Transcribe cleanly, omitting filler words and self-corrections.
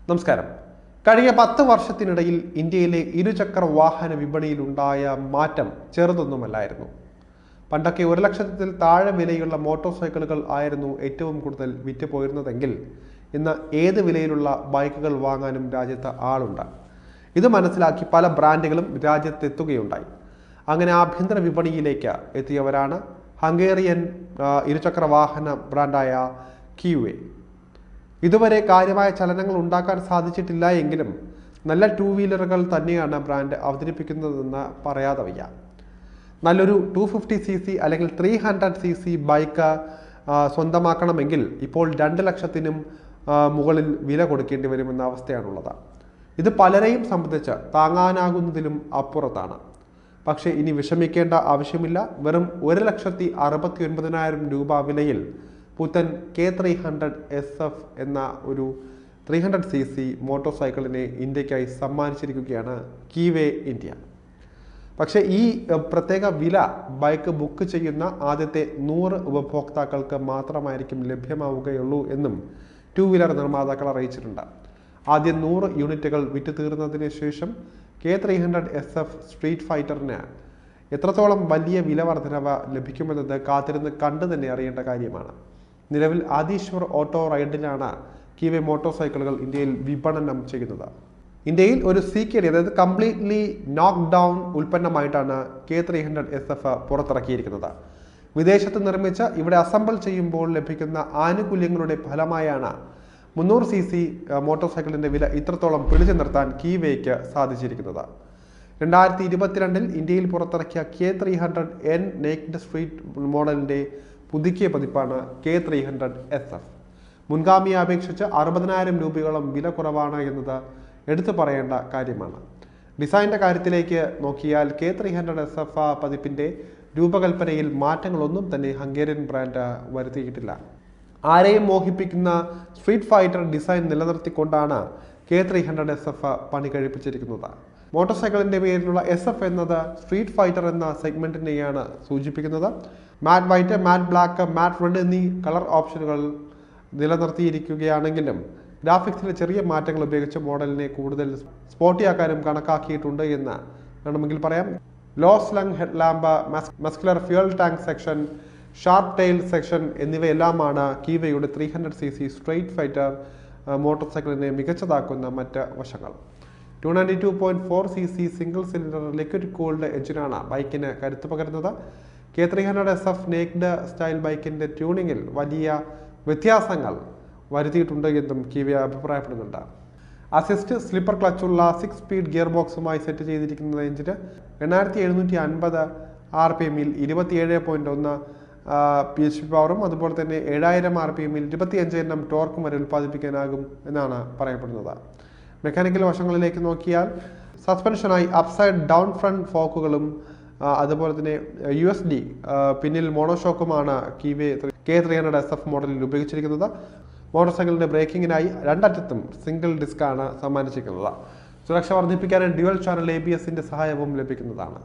നമസ്കാരം. കഴിഞ്ഞ 10 വർഷത്തിനിടയിൽ ഇന്ത്യയിലെ ഇരുചക്ര വാഹന വിപണിയിലുണ്ടായ മാറ്റം ചെറുതൊന്നുമല്ലായിരുന്നു. പണ്ടൊക്കെ 1 ലക്ഷത്തിൽ താഴെ വിലയുള്ള മോട്ടോർ സൈക്കിളുകൾ ആയിരുന്നു ഏറ്റവും കൂടുതൽ വിറ്റുപോയിരുന്നതെങ്കിൽ ഇന്ന് ഏത് വിലയിലുള്ള ബൈക്കുകൾ വാങ്ങാനും രാജ്യത്ത് ആളുണ്ട്. ഇത് മനസ്സിലാക്കി പല ബ്രാൻഡുകളും രാജ്യത്തെത്തുകയുണ്ടായി. അങ്ങനെ ആഭ്യന്തര വിപണിയിലേക്ക് എത്തിയവരാണ് ഹംഗേറിയൻ ഇരുചക്ര വാഹന ബ്രാൻഡായ കീവേ. ഇതുവരെ കാര്യമായ ചലനങ്ങൾ ഉണ്ടാക്കാൻ സാധിച്ചിട്ടില്ല എങ്കിലും നല്ല 2 വീലറുകൾ തന്നെയാണ് ബ്രാൻഡ് അവതരിപ്പിക്കുന്നതെന്ന് പറയാതെ വയ്യ. നല്ലൊരു 250cc അല്ലെങ്കിൽ 300cc ബൈക്ക് സ്വന്തമാക്കണമെങ്കിൽ ഇപ്പോൾ 2 ലക്ഷത്തിനും മുകളിൽ വില കൊടുക്കേണ്ടി വരുമെന്ന അവസ്ഥയാണുള്ളത്. ഇത് പലരെയും സംബന്ധിച്ച് താങ്ങാനാകുന്നതിലും അപ്പുറത്താണ്. പക്ഷേ ഇനി വിഷമിക്കേണ്ട ആവശ്യമില്ല. വെറും 1,69,000 രൂപ വിലയിൽ പുത്തൻ K300 SF എന്ന ഒരു 300cc മോട്ടോർ സൈക്കിളിനെ ഇന്ത്യക്കായി സമ്മാനിച്ചിരിക്കുകയാണ് കീവേ ഇന്ത്യ. പക്ഷേ ഈ പ്രത്യേക വില ബൈക്ക് ബുക്ക് ചെയ്യുന്ന ആദ്യത്തെ 100 ഉപഭോക്താക്കൾക്ക് മാത്രമായിരിക്കും ലഭ്യമാവുകയുള്ളൂ എന്നും 2 വീലർ നിർമ്മാതാക്കൾ അറിയിച്ചിട്ടുണ്ട്. ആദ്യം 100 യൂണിറ്റുകൾ വിറ്റ് തീർന്നതിന് ശേഷം K300 SF സ്ട്രീറ്റ് ഫൈറ്ററിന് എത്രത്തോളം വലിയ വില വർധനവ് ലഭിക്കുമെന്നത് കാത്തിരുന്ന് കണ്ടു തന്നെ അറിയേണ്ട കാര്യമാണ്. നിലവിൽ ആദീശ്വർ ഓട്ടോ റൈഡിലാണ് കീവേ മോട്ടോർ സൈക്കിളുകൾ ഇന്ത്യയിൽ വിപണനം ചെയ്യുന്നത്. ഇന്ത്യയിൽ ഒരു CKD അതായത് കംപ്ലീറ്റ്ലി നോക്ക് ഡൗൺ ഉൽപ്പന്നമായിട്ടാണ് K300 SF പുറത്തിറക്കിയിരിക്കുന്നത്. വിദേശത്ത് നിർമ്മിച്ച് ഇവിടെ അസംബിൾ ചെയ്യുമ്പോൾ ലഭിക്കുന്ന ആനുകൂല്യങ്ങളുടെ ഫലമായാണ് 300cc മോട്ടോർ സൈക്കിളിന്റെ വില ഇത്രത്തോളം പിടിച്ചു നിർത്താൻ കീവേക്ക് സാധിച്ചിരിക്കുന്നത്. 2022 ഇന്ത്യയിൽ പുറത്തിറക്കിയ K300N നേക്ഡ് സ്ട്രീറ്റ് മോഡലിന്റെ പുതുക്കിയ പതിപ്പാണ് K300 SF. മുൻഗാമിയെ അപേക്ഷിച്ച് 60,000 രൂപയോളം വില കുറവാണ് എന്നത് എടുത്തു പറയേണ്ട കാര്യമാണ്. ഡിസൈൻ്റെ കാര്യത്തിലേക്ക് നോക്കിയാൽ K300 SF പതിപ്പിന്റെ രൂപകൽപ്പനയിൽ മാറ്റങ്ങളൊന്നും തന്നെ ഹംഗേറിയൻ ബ്രാൻഡ് വരുത്തിയിട്ടില്ല. ആരെയും മോഹിപ്പിക്കുന്ന സ്ട്രീറ്റ് ഫൈറ്റർ ഡിസൈൻ നിലനിർത്തിക്കൊണ്ടാണ് K300 SF പണി കഴിപ്പിച്ചിരിക്കുന്നത്. മോട്ടോർ സൈക്കിളിന്റെ പേരിലുള്ള SF എന്നത് സ്ട്രീറ്റ് ഫൈറ്റർ എന്ന സെഗ്മെന്റിനെയാണ് സൂചിപ്പിക്കുന്നത്. മാറ്റ് വൈറ്റ്, മാറ്റ് ബ്ലാക്ക്, മാറ്റ് റെഡ് എന്നീ കളർ ഓപ്ഷനുകൾ നിലനിർത്തിയിരിക്കുകയാണെങ്കിലും ഗ്രാഫിക്സിലെ ചെറിയ മാറ്റങ്ങൾ ഉപയോഗിച്ച് മോഡലിനെ കൂടുതൽ സ്പോർട്ടിയാക്കാനും കണക്കാക്കിയിട്ടുണ്ട് എന്ന് വേണമെങ്കിൽ പറയാം. Low slung head lamp, muscular fuel tank section, sharp tail section എന്നിവയെല്ലാമാണ് കീവയുടെ 300cc സ്ട്രീറ്റ് ഫൈറ്റർ മോട്ടോർ സൈക്കിളിനെ മികച്ചതാക്കുന്ന മറ്റ് വശങ്ങൾ. 292.4cc single cylinder liquid cooled എഞ്ചിനാണ് ബൈക്കിന് കരുത്ത് പകരുന്നത്. K300 SF നേക്ഡ് സ്റ്റൈൽ ബൈക്കിന്റെ ട്യൂണിങ്ങിൽ വലിയ വ്യത്യാസങ്ങൾ വരുത്തിയിട്ടുണ്ട് എന്നും കീവേ അഭിപ്രായപ്പെടുന്നുണ്ട്. അസിസ്റ്റ് സ്ലിപ്പർ ക്ലച്ചുള്ള 6 സ്പീഡ് ഗിയർ ബോക്സുമായി സെറ്റ് ചെയ്തിരിക്കുന്ന എഞ്ചിന് 8750 RPMൽ 27.1 PHP പവറും അതുപോലെ തന്നെ 7000 RPMൽ 25 Nm ടോർക്കും വരെ ഉൽപ്പാദിപ്പിക്കാനാകും എന്നാണ് പറയപ്പെടുന്നത്. മെക്കാനിക്കൽ വശങ്ങളിലേക്ക് നോക്കിയാൽ സസ്പെൻഷനായി അപ്സൈഡ് ഡൗൺ ഫ്രണ്ട് ഫോക്കുകളും അതുപോലെ തന്നെ USD പിന്നിൽ മോണോഷോക്കുമാണ് K300 SF മോഡലിൽ ഉപയോഗിച്ചിരിക്കുന്നത്. മോട്ടോർ സൈക്കിളിന്റെ ബ്രേക്കിങ്ങിനായി 2 അറ്റത്തും സിംഗിൾ ഡിസ്ക് ആണ് സമ്മാനിച്ചിരിക്കുന്നത്. സുരക്ഷ വർദ്ധിപ്പിക്കാൻ ഡ്യുവൽ ചാനൽ ABS സഹായവും ലഭിക്കുന്നതാണ്.